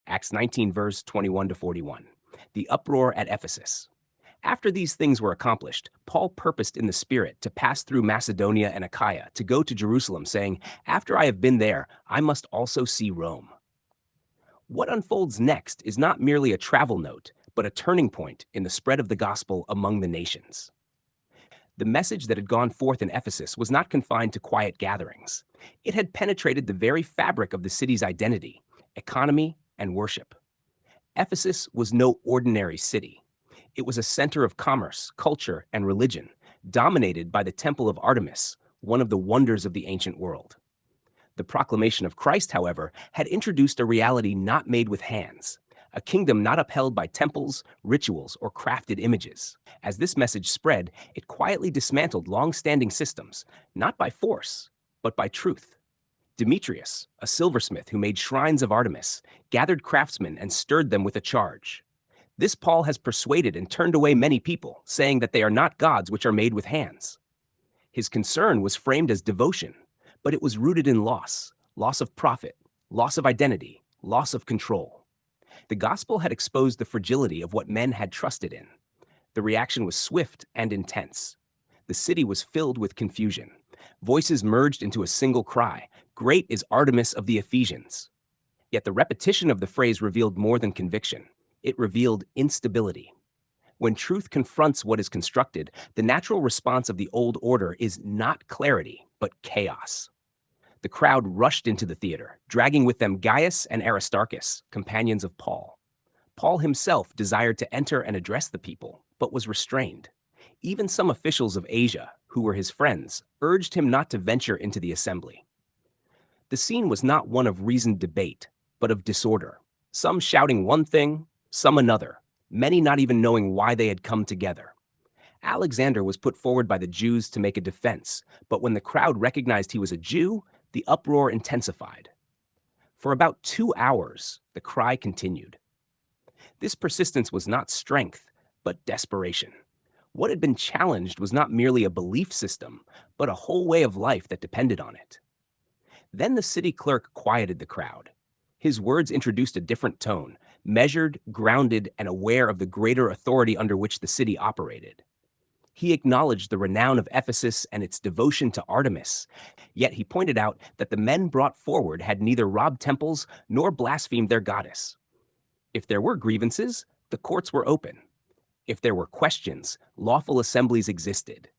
Acts 19, verse 21 to 41. The uproar at Ephesus. After these things were accomplished, Paul purposed in the Spirit to pass through Macedonia and Achaia to go to Jerusalem, saying, "After I have been there, I must also see Rome." What unfolds next is not merely a travel note, but a turning point in the spread of the gospel among the nations. The message that had gone forth in Ephesus was not confined to quiet gatherings. It had penetrated the very fabric of the city's identity, economy, and worship. Ephesus was no ordinary city. It was a center of commerce, culture, and religion, dominated by the Temple of Artemis, one of the wonders of the ancient world. The proclamation of Christ, however, had introduced a reality not made with hands, a kingdom not upheld by temples, rituals, or crafted images. As this message spread, it quietly dismantled long-standing systems, not by force, but by truth. Demetrius, a silversmith who made shrines of Artemis, gathered craftsmen and stirred them with a charge. This Paul has persuaded and turned away many people, saying that they are not gods which are made with hands. His concern was framed as devotion, but it was rooted in loss of profit, loss of identity, loss of control. The gospel had exposed the fragility of what men had trusted in. The reaction was swift and intense. The city was filled with confusion. Voices merged into a single cry, "Great is Artemis of the Ephesians." Yet the repetition of the phrase revealed more than conviction. It revealed instability. When truth confronts what is constructed, the natural response of the old order is not clarity, but chaos. The crowd rushed into the theater, dragging with them Gaius and Aristarchus, companions of Paul. Paul himself desired to enter and address the people, but was restrained. Even some officials of Asia, who were his friends, urged him not to venture into the assembly. The scene was not one of reasoned debate, but of disorder. Some shouting one thing, some another, many not even knowing why they had come together. Alexander was put forward by the Jews to make a defense, but when the crowd recognized he was a Jew, the uproar intensified. For about 2 hours, the cry continued. This persistence was not strength, but desperation. What had been challenged was not merely a belief system, but a whole way of life that depended on it. Then the city clerk quieted the crowd. His words introduced a different tone, measured, grounded, and aware of the greater authority under which the city operated. He acknowledged the renown of Ephesus and its devotion to Artemis, yet he pointed out that the men brought forward had neither robbed temples nor blasphemed their goddess. If there were grievances, the courts were open. If there were questions, lawful assemblies existed.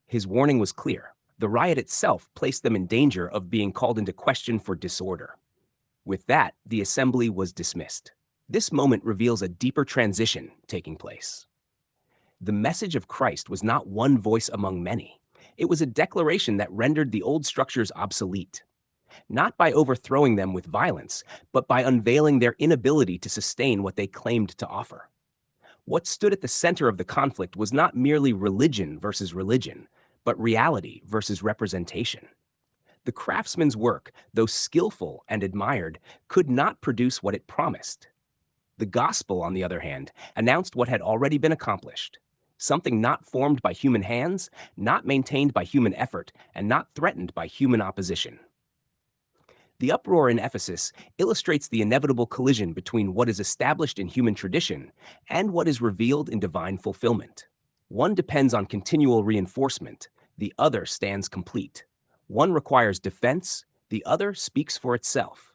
His warning was clear. The riot itself placed them in danger of being called into question for disorder. With that, the assembly was dismissed. This moment reveals a deeper transition taking place. The message of Christ was not one voice among many. It was a declaration that rendered the old structures obsolete, not by overthrowing them with violence, but by unveiling their inability to sustain what they claimed to offer. What stood at the center of the conflict was not merely religion versus religion, but reality versus representation. The craftsman's work, though skillful and admired, could not produce what it promised. The gospel, on the other hand, announced what had already been accomplished. Something not formed by human hands, not maintained by human effort, and not threatened by human opposition. The uproar in Ephesus illustrates the inevitable collision between what is established in human tradition and what is revealed in divine fulfillment. One depends on continual reinforcement, the other stands complete. One requires defense, the other speaks for itself.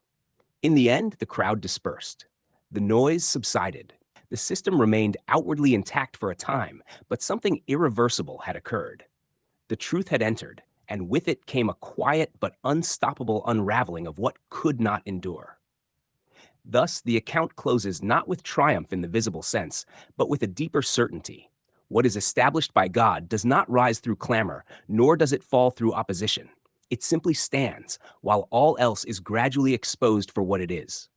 In the end, the crowd dispersed. The noise subsided. The system remained outwardly intact for a time, but something irreversible had occurred. The truth had entered, and with it came a quiet but unstoppable unraveling of what could not endure. Thus, the account closes not with triumph in the visible sense, but with a deeper certainty. What is established by God does not rise through clamor, nor does it fall through opposition. It simply stands, while all else is gradually exposed for what it is,